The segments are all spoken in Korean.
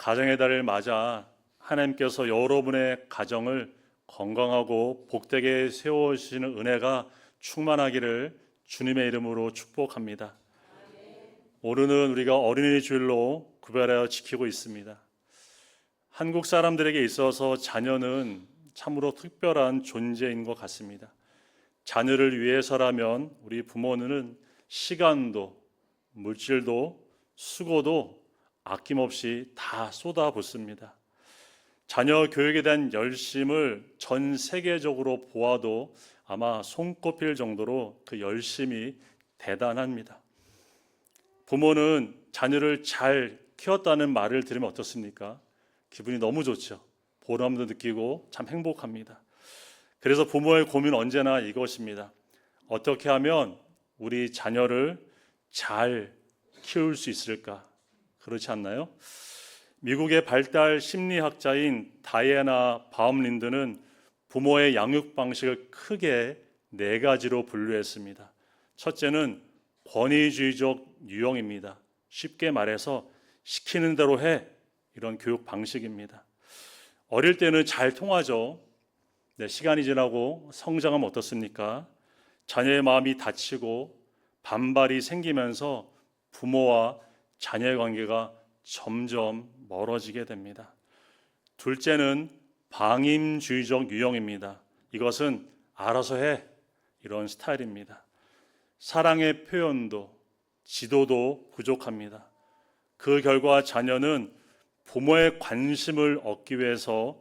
가정의 달을 맞아 하나님께서 여러분의 가정을 건강하고 복되게 세워주시는 은혜가 충만하기를 주님의 이름으로 축복합니다. 오늘은 우리가 어린이 주일로 구별하여 지키고 있습니다. 한국 사람들에게 있어서 자녀는 참으로 특별한 존재인 것 같습니다. 자녀를 위해서라면 우리 부모는 시간도 물질도 수고도 아낌없이 다 쏟아붓습니다. 자녀 교육에 대한 열심을 전 세계적으로 보아도 아마 손꼽힐 정도로 그 열심이 대단합니다. 부모는 자녀를 잘 키웠다는 말을 들으면 어떻습니까? 기분이 너무 좋죠. 보람도 느끼고 참 행복합니다. 그래서 부모의 고민은 언제나 이것입니다. 어떻게 하면 우리 자녀를 잘 키울 수 있을까? 그렇지 않나요? 미국의 발달 심리학자인 다이애나 바움린드는 부모의 양육 방식을 크게 4가지로 분류했습니다. 첫째는 권위주의적 유형입니다. 쉽게 말해서 시키는 대로 해, 이런 교육 방식입니다. 어릴 때는 잘 통하죠. 시간이 지나고 성장하면 어떻습니까? 자녀의 마음이 다치고 반발이 생기면서 부모와 자녀의 관계가 점점 멀어지게 됩니다. 둘째는 방임주의적 유형입니다. 이것은 알아서 해, 이런 스타일입니다. 사랑의 표현도 지도도 부족합니다. 그 결과 자녀는 부모의 관심을 얻기 위해서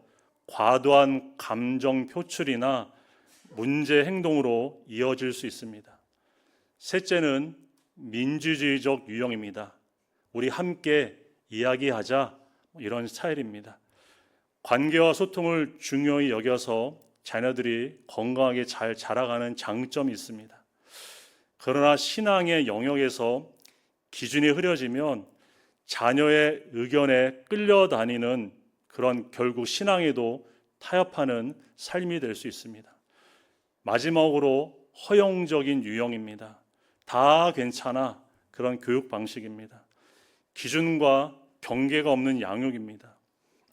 과도한 감정 표출이나 문제 행동으로 이어질 수 있습니다. 셋째는 민주주의적 유형입니다. 우리 함께 이야기하자, 이런 스타일입니다. 관계와 소통을 중요히 여겨서 자녀들이 건강하게 잘 자라가는 장점이 있습니다. 그러나 신앙의 영역에서 기준이 흐려지면 자녀의 의견에 끌려다니는 그런 결국 신앙에도 타협하는 삶이 될 수 있습니다. 마지막으로 허용적인 유형입니다. 다 괜찮아, 그런 교육 방식입니다. 기준과 경계가 없는 양육입니다.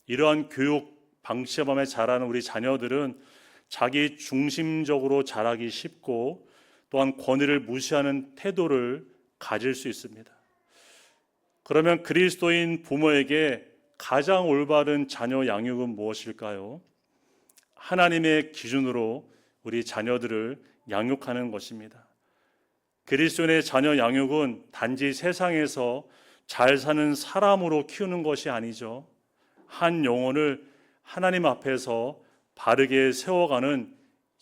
이러한 교육 방식에 범해 자라는 우리 자녀들은 자기 중심적으로 자라기 쉽고 또한 권위를 무시하는 태도를 가질 수 있습니다. 그러면 그리스도인 부모에게 가장 올바른 자녀 양육은 무엇일까요? 하나님의 기준으로 우리 자녀들을 양육하는 것입니다. 그리스도인의 자녀 양육은 단지 세상에서 잘 사는 사람으로 키우는 것이 아니죠. 한 영혼을 하나님 앞에서 바르게 세워가는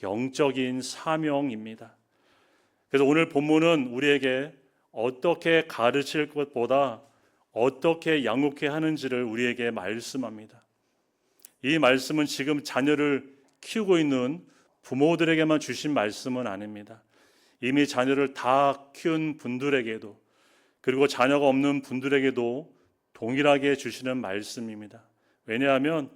영적인 사명입니다. 그래서 오늘 본문은 우리에게 어떻게 가르칠 것보다 어떻게 양육해야 하는지를 우리에게 말씀합니다. 이 말씀은 지금 자녀를 키우고 있는 부모들에게만 주신 말씀은 아닙니다. 이미 자녀를 다 키운 분들에게도, 그리고 자녀가 없는 분들에게도 동일하게 주시는 말씀입니다. 왜냐하면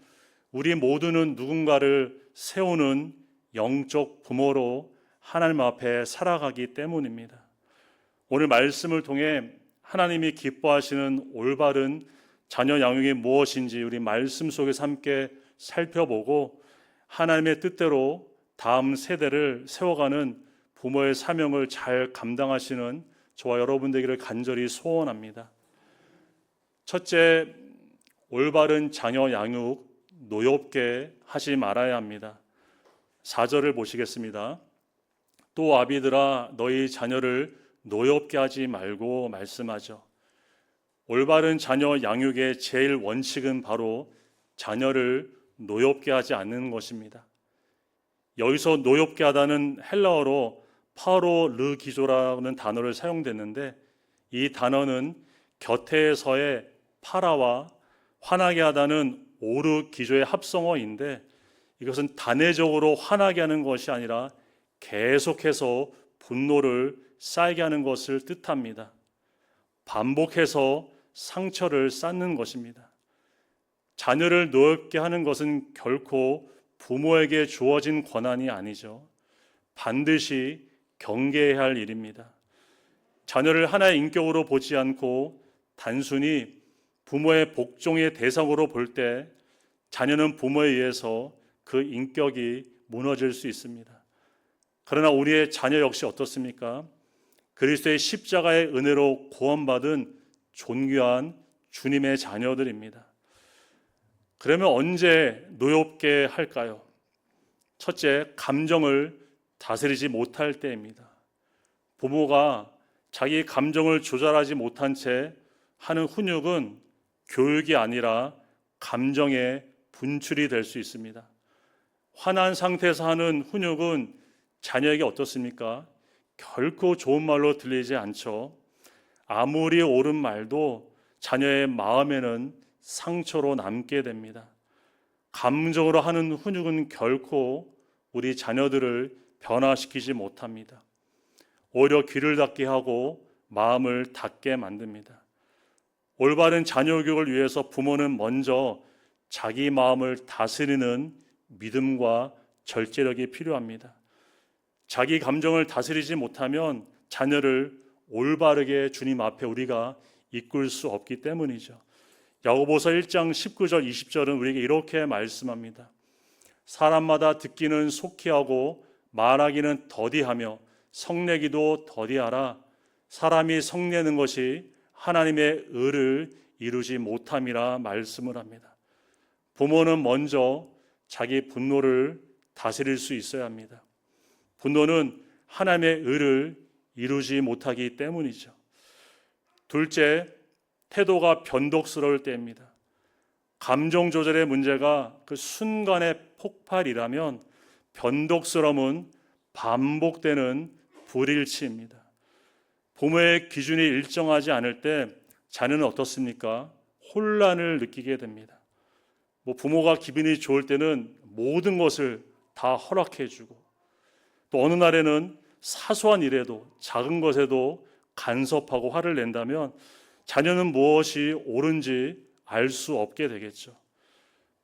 우리 모두는 누군가를 세우는 영적 부모로 하나님 앞에 살아가기 때문입니다. 오늘 말씀을 통해 하나님이 기뻐하시는 올바른 자녀 양육이 무엇인지 우리 말씀 속에서 함께 살펴보고 하나님의 뜻대로 다음 세대를 세워가는 부모의 사명을 잘 감당하시는 저와 여러분 되기를 간절히 소원합니다. 첫째, 올바른 자녀 양육 노엽게 하지 말아야 합니다. 4절을 보시겠습니다. 또 아비들아 너희 자녀를 노엽게 하지 말고 말씀하죠. 올바른 자녀 양육의 제일 원칙은 바로 자녀를 노엽게 하지 않는 것입니다. 여기서 노엽게 하다는 헬라어로 파로르기조라는 단어를 사용됐는데 이 단어는 곁에서의 파라와 화나게 하다는 오르기조의 합성어인데 이것은 단회적으로 화나게 하는 것이 아니라 계속해서 분노를 쌓이게 하는 것을 뜻합니다. 반복해서 상처를 쌓는 것입니다. 자녀를 노엽게 하는 것은 결코 부모에게 주어진 권한이 아니죠. 반드시 경계해야 할 일입니다. 자녀를 하나의 인격으로 보지 않고 단순히 부모의 복종의 대상으로 볼 때 자녀는 부모에 의해서 그 인격이 무너질 수 있습니다. 그러나 우리의 자녀 역시 어떻습니까? 그리스도의 십자가의 은혜로 구원받은 존귀한 주님의 자녀들입니다. 그러면 언제 노엽게 할까요? 첫째, 감정을 다스리지 못할 때입니다. 부모가 자기 감정을 조절하지 못한 채 하는 훈육은 교육이 아니라 감정의 분출이 될 수 있습니다. 화난 상태에서 하는 훈육은 자녀에게 어떻습니까? 결코 좋은 말로 들리지 않죠. 아무리 옳은 말도 자녀의 마음에는 상처로 남게 됩니다. 감정으로 하는 훈육은 결코 우리 자녀들을 변화시키지 못합니다. 오히려 귀를 닫게 하고 마음을 닫게 만듭니다. 올바른 자녀 교육을 위해서 부모는 먼저 자기 마음을 다스리는 믿음과 절제력이 필요합니다. 자기 감정을 다스리지 못하면 자녀를 올바르게 주님 앞에 우리가 이끌 수 없기 때문이죠. 야고보서 1장 19절 20절은 우리에게 이렇게 말씀합니다. 사람마다 듣기는 속히 하고 말하기는 더디하며 성내기도 더디하라. 사람이 성내는 것이 하나님의 의를 이루지 못함이라 말씀을 합니다. 부모는 먼저 자기 분노를 다스릴 수 있어야 합니다. 분노는 하나님의 의를 이루지 못하기 때문이죠. 둘째, 태도가 변덕스러울 때입니다. 감정 조절의 문제가 그 순간의 폭발이라면 변덕스러움은 반복되는 불일치입니다. 부모의 기준이 일정하지 않을 때 자녀는 어떻습니까? 혼란을 느끼게 됩니다. 부모가 기분이 좋을 때는 모든 것을 다 허락해주고 또 어느 날에는 사소한 일에도 작은 것에도 간섭하고 화를 낸다면 자녀는 무엇이 옳은지 알 수 없게 되겠죠.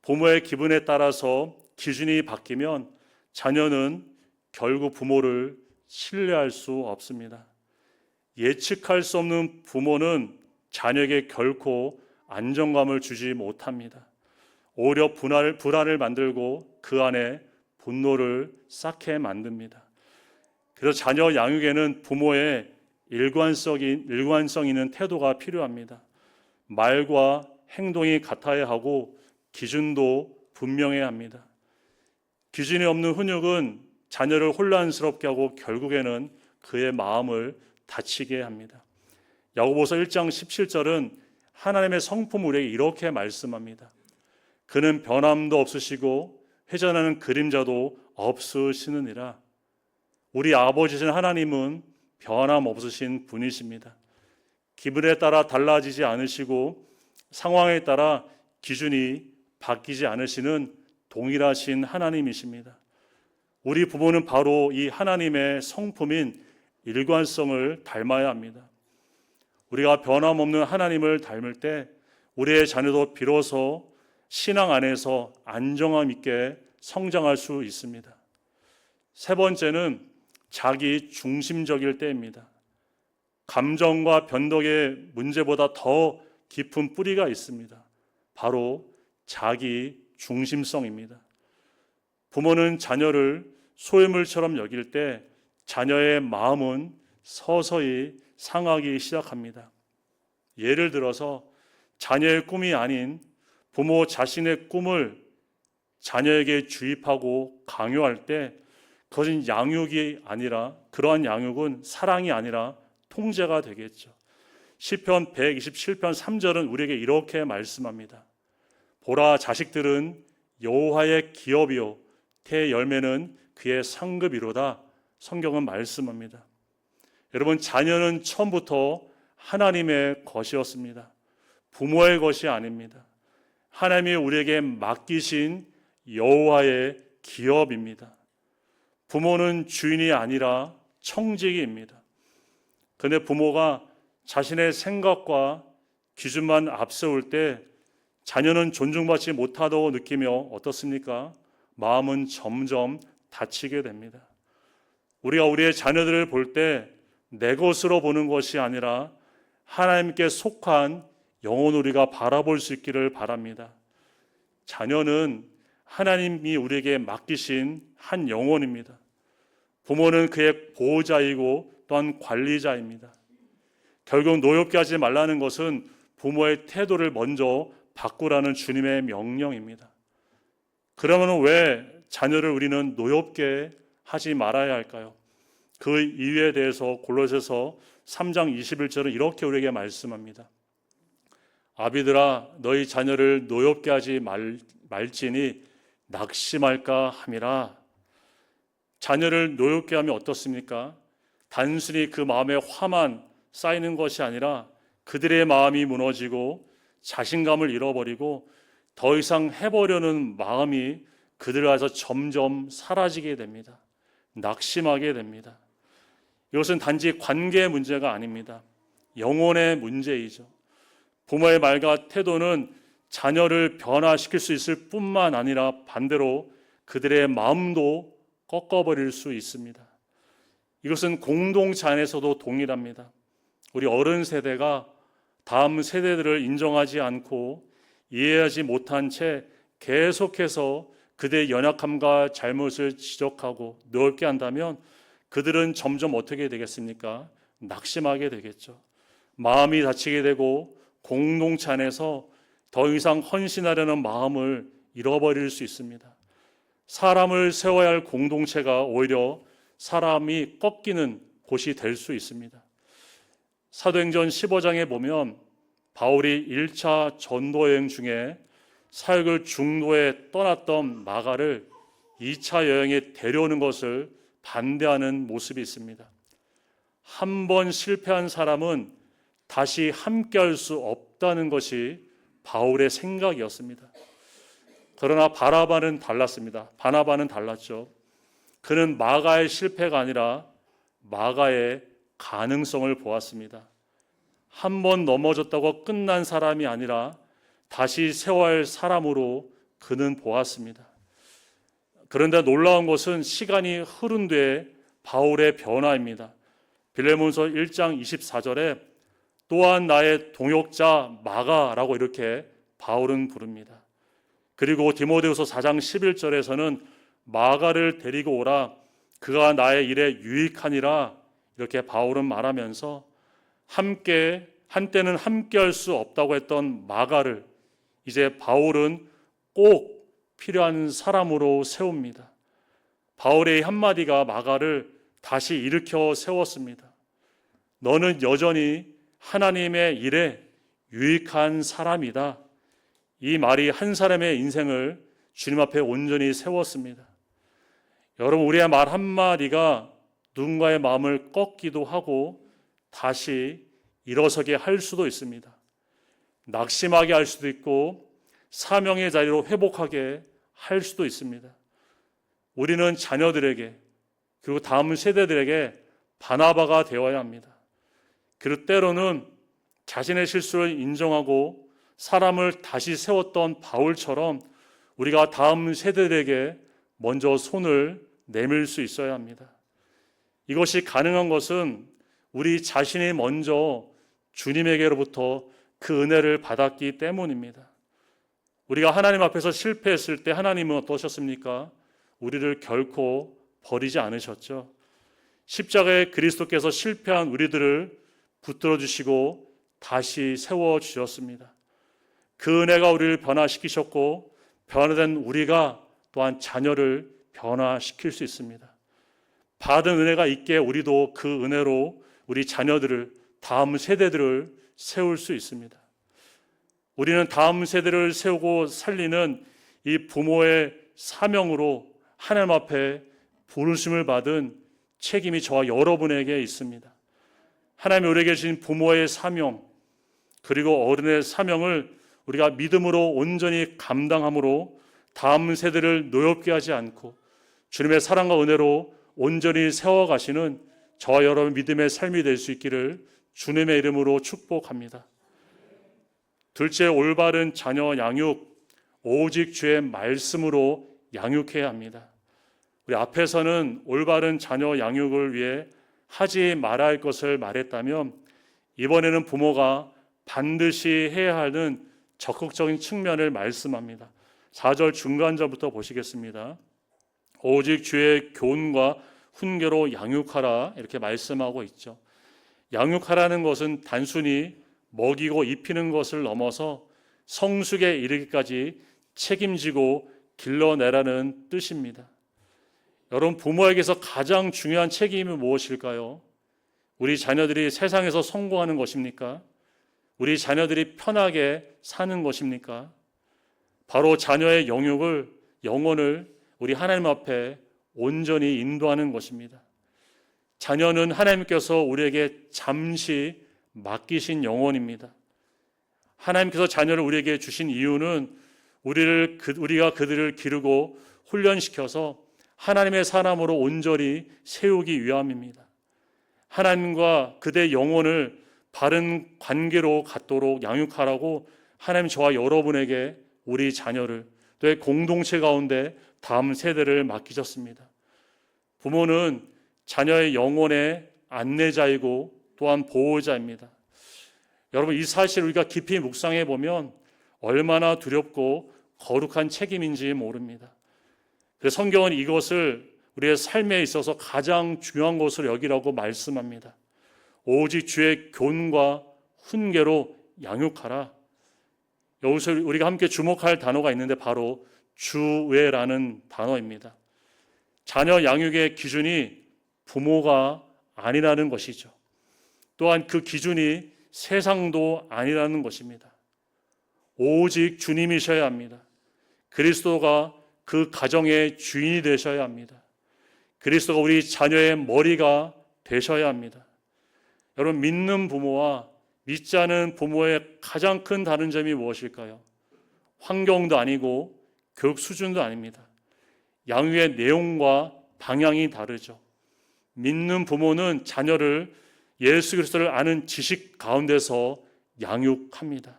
부모의 기분에 따라서 기준이 바뀌면 자녀는 결국 부모를 신뢰할 수 없습니다. 예측할 수 없는 부모는 자녀에게 결코 안정감을 주지 못합니다. 오히려 불안을 만들고 그 안에 분노를 쌓게 만듭니다. 그래서 자녀 양육에는 부모의 일관성 있는 태도가 필요합니다. 말과 행동이 같아야 하고 기준도 분명해야 합니다. 기준이 없는 훈육은 자녀를 혼란스럽게 하고 결국에는 그의 마음을 다치게 합니다. 야고보서 1장 17절은 하나님의 성품 우리에게 이렇게 말씀합니다. 그는 변함도 없으시고 회전하는 그림자도 없으시느니라. 우리 아버지신 하나님은 변함 없으신 분이십니다. 기분에 따라 달라지지 않으시고 상황에 따라 기준이 바뀌지 않으시는 동일하신 하나님이십니다. 우리 부모는 바로 이 하나님의 성품인 일관성을 닮아야 합니다. 우리가 변함없는 하나님을 닮을 때 우리의 자녀도 비로소 신앙 안에서 안정감 있게 성장할 수 있습니다. 세 번째는 자기 중심적일 때입니다. 감정과 변덕의 문제보다 더 깊은 뿌리가 있습니다. 바로 자기 중심성입니다. 부모는 자녀를 소유물처럼 여길 때 자녀의 마음은 서서히 상하기 시작합니다. 예를 들어서 자녀의 꿈이 아닌 부모 자신의 꿈을 자녀에게 주입하고 강요할 때 그것은 양육이 아니라 그러한 양육은 사랑이 아니라 통제가 되겠죠. 시편 127편 3절은 우리에게 이렇게 말씀합니다. 보라, 자식들은 여호와의 기업이요 태 열매는 그의 상급이로다. 성경은 말씀합니다. 여러분, 자녀는 처음부터 하나님의 것이었습니다. 부모의 것이 아닙니다. 하나님이 우리에게 맡기신 여호와의 기업입니다. 부모는 주인이 아니라 청지기입니다. 그런데 부모가 자신의 생각과 기준만 앞세울 때 자녀는 존중받지 못하다고 느끼며 어떻습니까? 마음은 점점 다치게 됩니다. 우리가 우리의 자녀들을 볼 때 내 것으로 보는 것이 아니라 하나님께 속한 영혼 우리가 바라볼 수 있기를 바랍니다. 자녀는 하나님이 우리에게 맡기신 한 영혼입니다. 부모는 그의 보호자이고 또한 관리자입니다. 결국 노엽게 하지 말라는 것은 부모의 태도를 먼저 바꾸라는 주님의 명령입니다. 그러면 왜 자녀를 우리는 노엽게 하지 말아야 할까요? 그 이유에 대해서 골로새서 3장 21절은 이렇게 우리에게 말씀합니다. 아비들아 너희 자녀를 노엽게 하지 말지니 낙심할까 함이라. 자녀를 노엽게 하면 어떻습니까? 단순히 그 마음에 화만 쌓이는 것이 아니라 그들의 마음이 무너지고 자신감을 잃어버리고 더 이상 해보려는 마음이 그들 안에서 점점 사라지게 됩니다. 낙심하게 됩니다. 이것은 단지 관계의 문제가 아닙니다. 영혼의 문제이죠. 부모의 말과 태도는 자녀를 변화시킬 수 있을 뿐만 아니라 반대로 그들의 마음도 꺾어버릴 수 있습니다. 이것은 공동체 안에서도 동일합니다. 우리 어른 세대가 다음 세대들을 인정하지 않고 이해하지 못한 채 계속해서 그들의 연약함과 잘못을 지적하고 넓게 한다면 그들은 점점 어떻게 되겠습니까? 낙심하게 되겠죠. 마음이 다치게 되고 공동체 안에서 더 이상 헌신하려는 마음을 잃어버릴 수 있습니다. 사람을 세워야 할 공동체가 오히려 사람이 꺾이는 곳이 될 수 있습니다. 사도행전 15장에 보면 바울이 1차 전도여행 중에 사역을 중도에 떠났던 마가를 2차 여행에 데려오는 것을 반대하는 모습이 있습니다. 한 번 실패한 사람은 다시 함께할 수 없다는 것이 바울의 생각이었습니다. 그러나 바나바는 달랐습니다. 바나바는 달랐죠. 그는 마가의 실패가 아니라 마가의 가능성을 보았습니다. 한 번 넘어졌다고 끝난 사람이 아니라 다시 세워야 할 사람으로 그는 보았습니다. 그런데 놀라운 것은 시간이 흐른 뒤에 바울의 변화입니다. 빌레몬서 1장 24절에 또한 나의 동역자 마가라고 이렇게 바울은 부릅니다. 그리고 디모데후서 4장 11절에서는 마가를 데리고 오라 그가 나의 일에 유익하니라 이렇게 바울은 말하면서 함께 한때는 함께할 수 없다고 했던 마가를 이제 바울은 꼭 필요한 사람으로 세웁니다. 바울의 한마디가 마가를 다시 일으켜 세웠습니다. 너는 여전히 하나님의 일에 유익한 사람이다. 이 말이 한 사람의 인생을 주님 앞에 온전히 세웠습니다. 여러분, 우리의 말 한마디가 누군가의 마음을 꺾기도 하고 다시 일어서게 할 수도 있습니다. 낙심하게 할 수도 있고 사명의 자리로 회복하게 할 수도 있습니다. 우리는 자녀들에게 그리고 다음 세대들에게 바나바가 되어야 합니다. 그리고 때로는 자신의 실수를 인정하고 사람을 다시 세웠던 바울처럼 우리가 다음 세대들에게 먼저 손을 내밀 수 있어야 합니다. 이것이 가능한 것은 우리 자신이 먼저 주님에게로부터 그 은혜를 받았기 때문입니다. 우리가 하나님 앞에서 실패했을 때 하나님은 어떠셨습니까? 우리를 결코 버리지 않으셨죠. 십자가에 그리스도께서 실패한 우리들을 붙들어 주시고 다시 세워 주셨습니다. 그 은혜가 우리를 변화시키셨고 변화된 우리가 또한 자녀를 변화시킬 수 있습니다. 받은 은혜가 있기에 우리도 그 은혜로 우리 자녀들을 다음 세대들을 세울 수 있습니다. 우리는 다음 세대를 세우고 살리는 이 부모의 사명으로 하나님 앞에 부르심을 받은 책임이 저와 여러분에게 있습니다. 하나님이 우리에게 주신 부모의 사명 그리고 어른의 사명을 우리가 믿음으로 온전히 감당함으로 다음 세대를 노엽게 하지 않고 주님의 사랑과 은혜로 온전히 세워가시는 저와 여러분 믿음의 삶이 될 수 있기를 주님의 이름으로 축복합니다. 둘째, 올바른 자녀 양육, 오직 주의 말씀으로 양육해야 합니다. 우리 앞에서는 올바른 자녀 양육을 위해 하지 말아야 할 것을 말했다면 이번에는 부모가 반드시 해야 하는 적극적인 측면을 말씀합니다. 4절 중간절부터 보시겠습니다. 오직 주의 교훈과 훈계로 양육하라 이렇게 말씀하고 있죠. 양육하라는 것은 단순히 먹이고 입히는 것을 넘어서 성숙에 이르기까지 책임지고 길러내라는 뜻입니다. 여러분, 부모에게서 가장 중요한 책임이 무엇일까요? 우리 자녀들이 세상에서 성공하는 것입니까? 우리 자녀들이 편하게 사는 것입니까? 바로 자녀의 영혼을 우리 하나님 앞에 온전히 인도하는 것입니다. 자녀는 하나님께서 우리에게 잠시 맡기신 영혼입니다. 하나님께서 자녀를 우리에게 주신 이유는 우리가 그들을 기르고 훈련시켜서 하나님의 사람으로 온전히 세우기 위함입니다. 하나님과 그대 영혼을 바른 관계로 갖도록 양육하라고 하나님 저와 여러분에게 우리 자녀를 또 공동체 가운데 다음 세대를 맡기셨습니다. 부모는 자녀의 영혼의 안내자이고 또한 보호자입니다. 여러분, 이 사실을 우리가 깊이 묵상해 보면 얼마나 두렵고 거룩한 책임인지 모릅니다. 그래서 성경은 이것을 우리의 삶에 있어서 가장 중요한 것으로 여기라고 말씀합니다. 오직 주의 교훈과 훈계로 양육하라. 여기서 우리가 함께 주목할 단어가 있는데 바로 주외라는 단어입니다. 자녀 양육의 기준이 부모가 아니라는 것이죠. 또한 그 기준이 세상도 아니라는 것입니다. 오직 주님이셔야 합니다. 그리스도가 그 가정의 주인이 되셔야 합니다. 그리스도가 우리 자녀의 머리가 되셔야 합니다. 여러분, 믿는 부모와 믿지 않은 부모의 가장 큰 다른 점이 무엇일까요? 환경도 아니고 교육 수준도 아닙니다. 양육의 내용과 방향이 다르죠. 믿는 부모는 자녀를 예수 그리스도를 아는 지식 가운데서 양육합니다.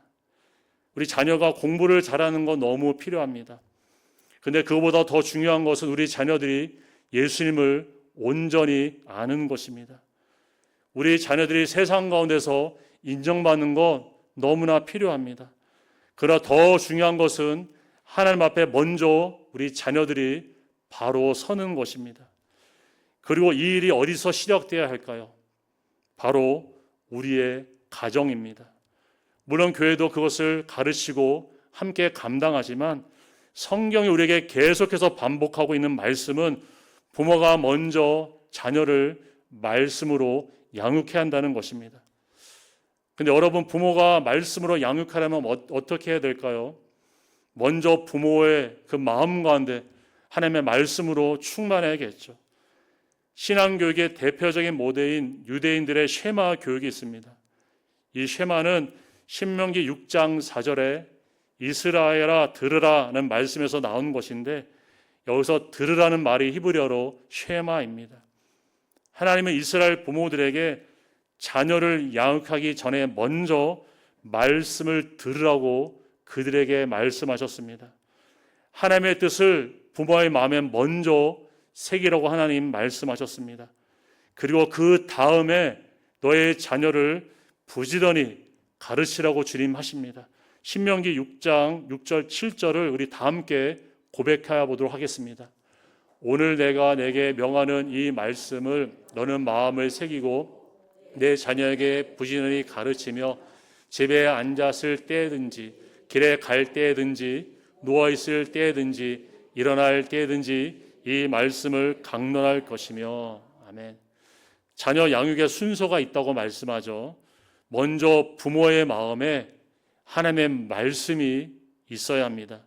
우리 자녀가 공부를 잘하는 건 너무 필요합니다. 근데 그것보다 더 중요한 것은 우리 자녀들이 예수님을 온전히 아는 것입니다. 우리 자녀들이 세상 가운데서 인정받는 건 너무나 필요합니다. 그러나 더 중요한 것은 하나님 앞에 먼저 우리 자녀들이 바로 서는 것입니다. 그리고 이 일이 어디서 시작되어야 할까요? 바로 우리의 가정입니다. 물론 교회도 그것을 가르치고 함께 감당하지만 성경이 우리에게 계속해서 반복하고 있는 말씀은 부모가 먼저 자녀를 말씀으로 양육해야 한다는 것입니다. 근데 여러분, 부모가 말씀으로 양육하려면 어떻게 해야 될까요? 먼저 부모의 그 마음 가운데 하나님의 말씀으로 충만해야겠죠. 신앙교육의 대표적인 모델인 유대인들의 쉐마 교육이 있습니다. 이 쉐마는 신명기 6장 4절에 이스라엘아 들으라는 말씀에서 나온 것인데, 여기서 들으라는 말이 히브리어로 쉐마입니다. 하나님은 이스라엘 부모들에게 자녀를 양육하기 전에 먼저 말씀을 들으라고 그들에게 말씀하셨습니다. 하나님의 뜻을 부모의 마음에 먼저 새기라고 하나님 말씀하셨습니다. 그리고 그 다음에 너의 자녀를 부지런히 가르치라고 주님 하십니다. 신명기 6장 6절 7절을 우리 다 함께 고백해 보도록 하겠습니다. 오늘 내가 내게 명하는 이 말씀을 너는 마음을 새기고 내 자녀에게 부지런히 가르치며 집에 앉았을 때든지 길에 갈 때든지 누워있을 때든지 일어날 때든지 이 말씀을 강론할 것이며. 아멘. 자녀 양육의 순서가 있다고 말씀하죠. 먼저 부모의 마음에 하나님의 말씀이 있어야 합니다.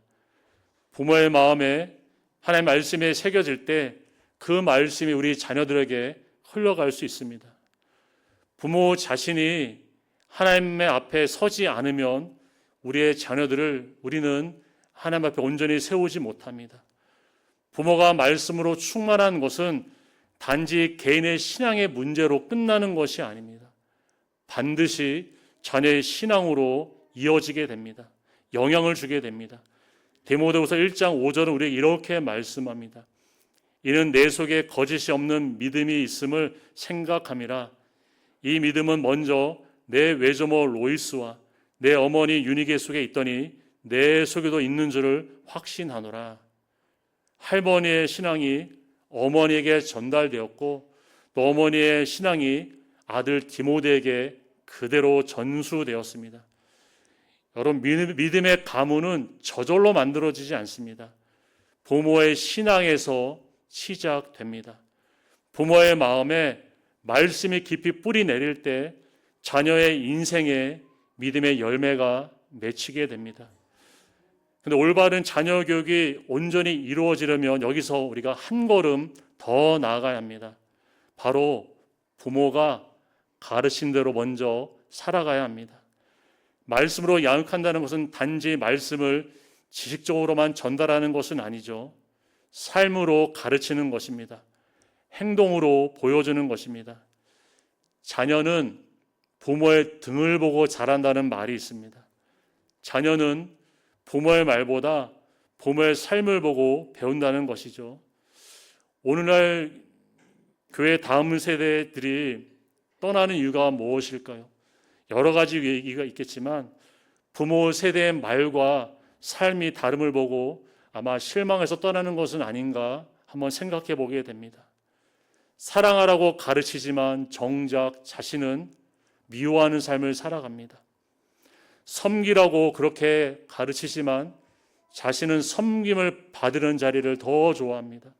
부모의 마음에 하나님의 말씀이 새겨질 때 그 말씀이 우리 자녀들에게 흘러갈 수 있습니다. 부모 자신이 하나님의 앞에 서지 않으면 우리의 자녀들을 우리는 하나님 앞에 온전히 세우지 못합니다. 부모가 말씀으로 충만한 것은 단지 개인의 신앙의 문제로 끝나는 것이 아닙니다. 반드시 자녀의 신앙으로 이어지게 됩니다. 영향을 주게 됩니다. 디모데후서 1장 5절은 우리에게 이렇게 말씀합니다. 이는 내 속에 거짓이 없는 믿음이 있음을 생각함이라. 이 믿음은 먼저 내 외조모 로이스와 내 어머니 윤희계 속에 있더니 내 속에도 있는 줄을 확신하노라. 할머니의 신앙이 어머니에게 전달되었고 또 어머니의 신앙이 아들 디모데에게 그대로 전수되었습니다. 여러분, 믿음의 가문은 저절로 만들어지지 않습니다. 부모의 신앙에서 시작됩니다. 부모의 마음에 말씀이 깊이 뿌리 내릴 때 자녀의 인생에 믿음의 열매가 맺히게 됩니다. 근데 올바른 자녀 교육이 온전히 이루어지려면 여기서 우리가 한 걸음 더 나아가야 합니다. 바로 부모가 가르친 대로 먼저 살아가야 합니다. 말씀으로 양육한다는 것은 단지 말씀을 지식적으로만 전달하는 것은 아니죠. 삶으로 가르치는 것입니다. 행동으로 보여주는 것입니다. 자녀는 부모의 등을 보고 자란다는 말이 있습니다. 자녀는 부모의 말보다 부모의 삶을 보고 배운다는 것이죠. 오늘날 교회 다음 세대들이 떠나는 이유가 무엇일까요? 여러 가지 얘기가 있겠지만 부모 세대의 말과 삶이 다름을 보고 아마 실망해서 떠나는 것은 아닌가 한번 생각해 보게 됩니다. 사랑하라고 가르치지만 정작 자신은 미워하는 삶을 살아갑니다. 섬기라고 그렇게 가르치지만 자신은 섬김을 받으는 자리를 더 좋아합니다.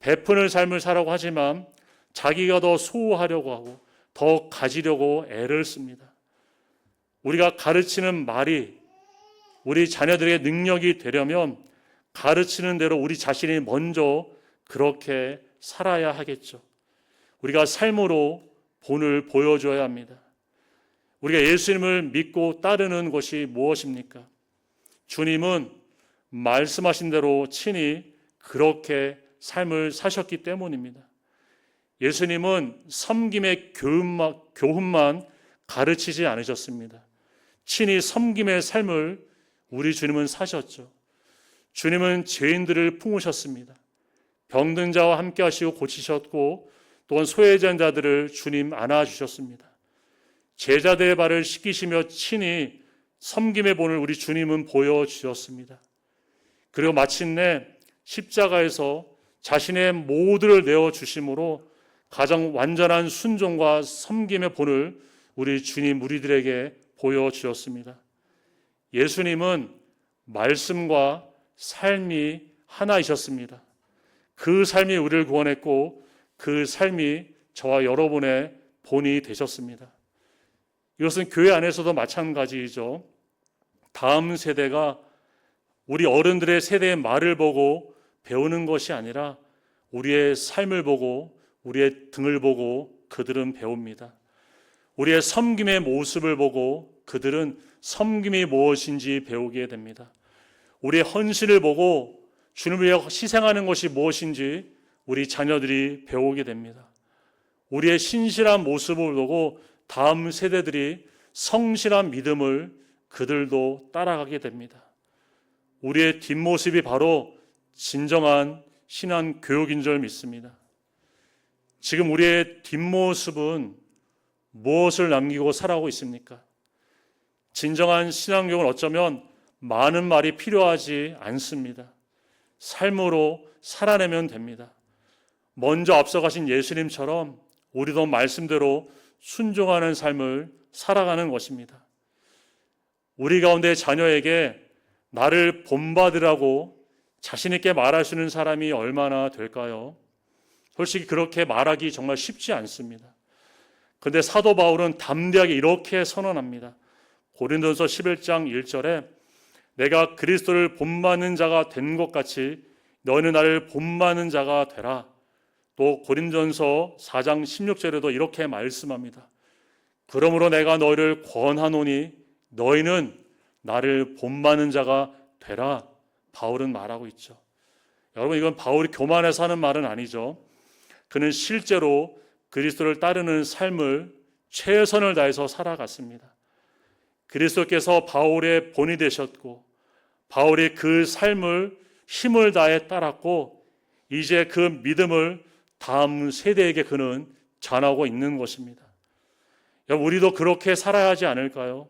베푸는 삶을 살라고 하지만 자기가 더 소유하려고 하고 더 가지려고 애를 씁니다. 우리가 가르치는 말이 우리 자녀들의 능력이 되려면 가르치는 대로 우리 자신이 먼저 그렇게 살아야 하겠죠. 우리가 삶으로 본을 보여줘야 합니다. 우리가 예수님을 믿고 따르는 것이 무엇입니까? 주님은 말씀하신 대로 친히 그렇게 삶을 사셨기 때문입니다. 예수님은 섬김의 교훈만 가르치지 않으셨습니다. 친히 섬김의 삶을 우리 주님은 사셨죠. 주님은 죄인들을 품으셨습니다. 병든 자와 함께 하시고 고치셨고 또한 소외된 자들을 주님 안아주셨습니다. 제자들의 발을 씻기시며 친히 섬김의 본을 우리 주님은 보여주셨습니다. 그리고 마침내 십자가에서 자신의 모두를 내어주심으로 가장 완전한 순종과 섬김의 본을 우리 주님 우리들에게 보여주셨습니다. 예수님은 말씀과 삶이 하나이셨습니다. 그 삶이 우리를 구원했고 그 삶이 저와 여러분의 본이 되셨습니다. 이것은 교회 안에서도 마찬가지이죠. 다음 세대가 우리 어른들의 세대의 말을 보고 배우는 것이 아니라 우리의 삶을 보고 우리의 등을 보고 그들은 배웁니다. 우리의 섬김의 모습을 보고 그들은 섬김이 무엇인지 배우게 됩니다. 우리의 헌신을 보고 주님을 위해 희생하는 것이 무엇인지 우리 자녀들이 배우게 됩니다. 우리의 신실한 모습을 보고 다음 세대들이 성실한 믿음을 그들도 따라가게 됩니다. 우리의 뒷모습이 바로 진정한 신앙 교육인 줄 믿습니다. 지금 우리의 뒷모습은 무엇을 남기고 살아가고 있습니까? 진정한 신앙 교육은 어쩌면 많은 말이 필요하지 않습니다. 삶으로 살아내면 됩니다. 먼저 앞서가신 예수님처럼 우리도 말씀대로 순종하는 삶을 살아가는 것입니다. 우리 가운데 자녀에게 나를 본받으라고 자신 있게 말할 수 있는 사람이 얼마나 될까요? 솔직히 그렇게 말하기 정말 쉽지 않습니다. 그런데 사도 바울은 담대하게 이렇게 선언합니다. 고린도전서 11장 1절에 내가 그리스도를 본받는 자가 된 것 같이 너희는 나를 본받는 자가 되라. 또 고린도전서 4장 16절에도 이렇게 말씀합니다. 그러므로 내가 너희를 권하노니 너희는 나를 본받는 자가 되라. 바울은 말하고 있죠. 여러분, 이건 바울이 교만해서 하는 말은 아니죠. 그는 실제로 그리스도를 따르는 삶을 최선을 다해서 살아갔습니다. 그리스도께서 바울의 본이 되셨고 바울이 그 삶을 힘을 다해 따랐고 이제 그 믿음을 다음 세대에게 그는 전하고 있는 것입니다. 우리도 그렇게 살아야 하지 않을까요?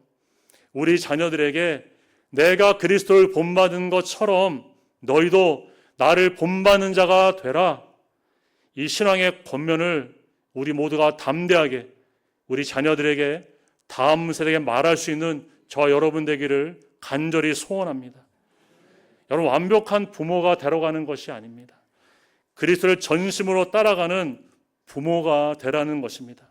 우리 자녀들에게 내가 그리스도를 본받은 것처럼 너희도 나를 본받는 자가 되라. 이 신앙의 권면을 우리 모두가 담대하게 우리 자녀들에게 다음 세대에게 말할 수 있는 저와 여러분 되기를 간절히 소원합니다. 여러분, 완벽한 부모가 되어가는 것이 아닙니다. 그리스도를 전심으로 따라가는 부모가 되라는 것입니다.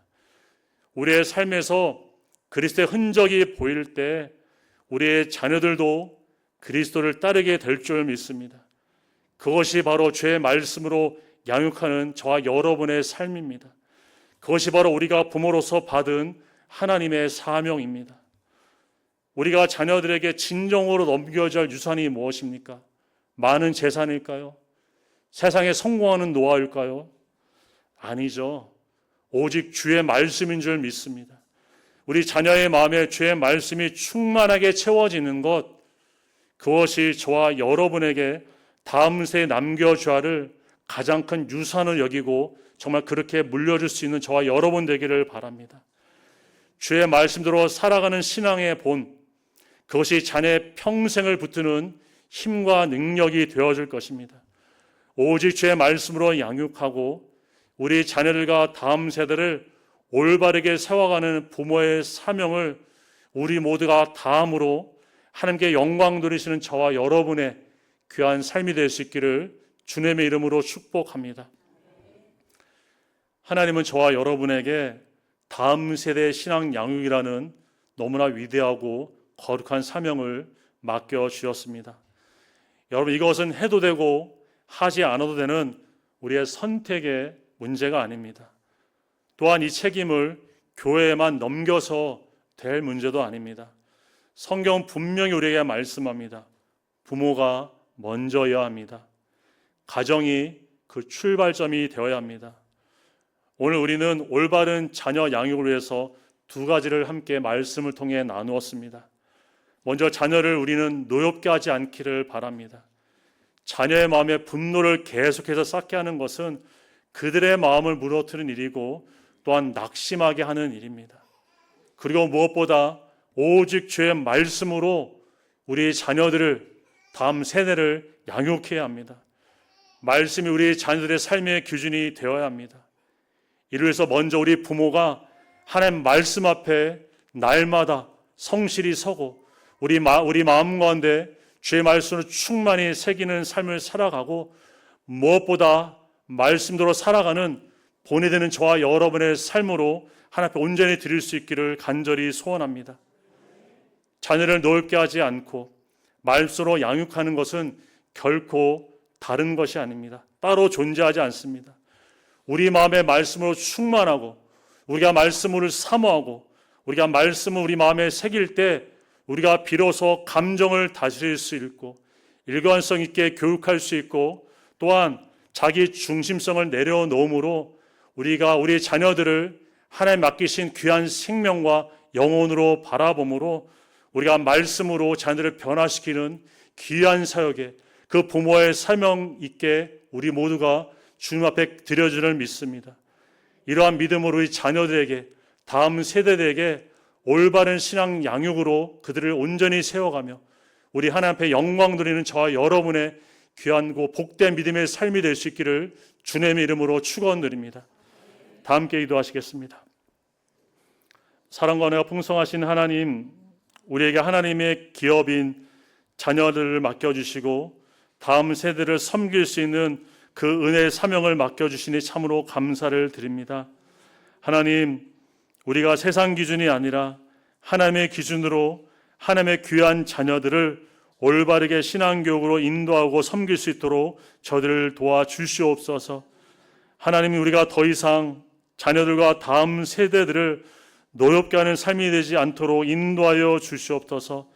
우리의 삶에서 그리스도의 흔적이 보일 때 우리의 자녀들도 그리스도를 따르게 될 줄 믿습니다. 그것이 바로 죄의 말씀으로 양육하는 저와 여러분의 삶입니다. 그것이 바로 우리가 부모로서 받은 하나님의 사명입니다. 우리가 자녀들에게 진정으로 넘겨줘야 할 유산이 무엇입니까? 많은 재산일까요? 세상에 성공하는 노하우일까요? 아니죠. 오직 주의 말씀인 줄 믿습니다. 우리 자녀의 마음에 주의 말씀이 충만하게 채워지는 것, 그것이 저와 여러분에게 다음 세에 남겨줘야 할 가장 큰 유산을 여기고 정말 그렇게 물려줄 수 있는 저와 여러분 되기를 바랍니다. 주의 말씀대로 살아가는 신앙의 본, 그것이 자녀의 평생을 붙드는 힘과 능력이 되어줄 것입니다. 오직 주의 말씀으로 양육하고 우리 자녀들과 다음 세대를 올바르게 세워가는 부모의 사명을 우리 모두가 다함으로 하나님께 영광 돌리시는 저와 여러분의 귀한 삶이 될 수 있기를 주님의 이름으로 축복합니다. 하나님은 저와 여러분에게 다음 세대의 신앙 양육이라는 너무나 위대하고 거룩한 사명을 맡겨주셨습니다. 여러분, 이것은 해도 되고 하지 않아도 되는 우리의 선택의 문제가 아닙니다. 또한 이 책임을 교회에만 넘겨서 될 문제도 아닙니다. 성경은 분명히 우리에게 말씀합니다. 부모가 먼저여야 합니다. 가정이 그 출발점이 되어야 합니다. 오늘 우리는 올바른 자녀 양육을 위해서 두 가지를 함께 말씀을 통해 나누었습니다. 먼저 자녀를 우리는 노엽게 하지 않기를 바랍니다. 자녀의 마음에 분노를 계속해서 쌓게 하는 것은 그들의 마음을 무너뜨리는 일이고 또한 낙심하게 하는 일입니다. 그리고 무엇보다 오직 주의 말씀으로 우리 자녀들을, 다음 세대를 양육해야 합니다. 말씀이 우리 자녀들의 삶의 기준이 되어야 합니다. 이를 위해서 먼저 우리 부모가 하나님 말씀 앞에 날마다 성실히 서고 우리 마음 가운데 주의 말씀으로 충만히 새기는 삶을 살아가고 무엇보다 말씀대로 살아가는 본이 되는 저와 여러분의 삶으로 하나님 앞에 온전히 드릴 수 있기를 간절히 소원합니다. 자녀를 노엽게 하지 않고 말씀으로 양육하는 것은 결코 다른 것이 아닙니다. 따로 존재하지 않습니다. 우리 마음의 말씀으로 충만하고 우리가 말씀을 사모하고 우리가 말씀을 우리 마음에 새길 때 우리가 비로소 감정을 다스릴 수 있고 일관성 있게 교육할 수 있고 또한 자기 중심성을 내려놓음으로 우리가 우리 자녀들을 하나님 맡기신 귀한 생명과 영혼으로 바라봄으로 우리가 말씀으로 자녀들을 변화시키는 귀한 사역에 그 부모의 사명 있게 우리 모두가 주님 앞에 드려주를 믿습니다. 이러한 믿음으로 우리 자녀들에게, 다음 세대들에게 올바른 신앙 양육으로 그들을 온전히 세워가며 우리 하나님 앞에 영광 돌리는 저와 여러분의 귀한고 복된 믿음의 삶이 될 수 있기를 주님의 이름으로 축원드립니다. 다 함께 기도하시겠습니다. 사랑과 은혜가 풍성하신 하나님, 우리에게 하나님의 기업인 자녀들을 맡겨주시고 다음 세대를 섬길 수 있는 그 은혜의 사명을 맡겨주시니 참으로 감사를 드립니다. 하나님, 우리가 세상 기준이 아니라 하나님의 기준으로 하나님의 귀한 자녀들을 올바르게 신앙교육으로 인도하고 섬길 수 있도록 저들을 도와주시옵소서. 하나님이 우리가 더 이상 자녀들과 다음 세대들을 노엽게 하는 삶이 되지 않도록 인도하여 주시옵소서.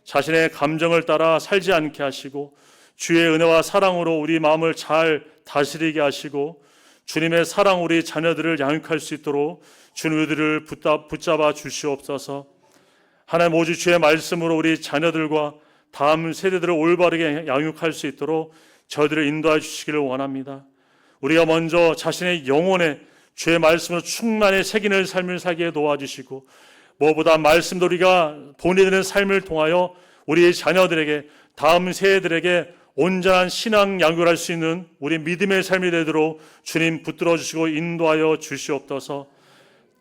자신의 감정을 따라 살지 않게 하시고 주의 은혜와 사랑으로 우리 마음을 잘 다스리게 하시고 주님의 사랑 우리 자녀들을 양육할 수 있도록 주님 우리들을 붙잡아 주시옵소서. 하나님, 오직 주의 말씀으로 우리 자녀들과 다음 세대들을 올바르게 양육할 수 있도록 저희들을 인도해 주시기를 원합니다. 우리가 먼저 자신의 영혼에 주의 말씀으로 충만히 새기는 삶을 살게 도와주시고 무엇보다 말씀도 우리가 본이 되는 삶을 통하여 우리 자녀들에게, 다음 세대들에게 온전한 신앙 양육을 할 수 있는 우리 믿음의 삶이 되도록 주님 붙들어 주시고 인도하여 주시옵소서.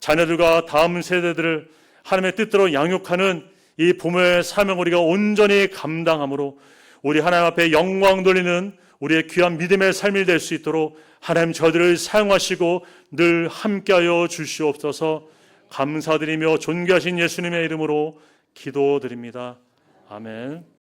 자녀들과 다음 세대들을 하나님의 뜻대로 양육하는 이 부모의 사명을 우리가 온전히 감당함으로 우리 하나님 앞에 영광 돌리는 우리의 귀한 믿음의 삶이 될 수 있도록 하나님 저들을 사용하시고 늘 함께하여 주시옵소서. 감사드리며 존귀하신 예수님의 이름으로 기도드립니다. 아멘.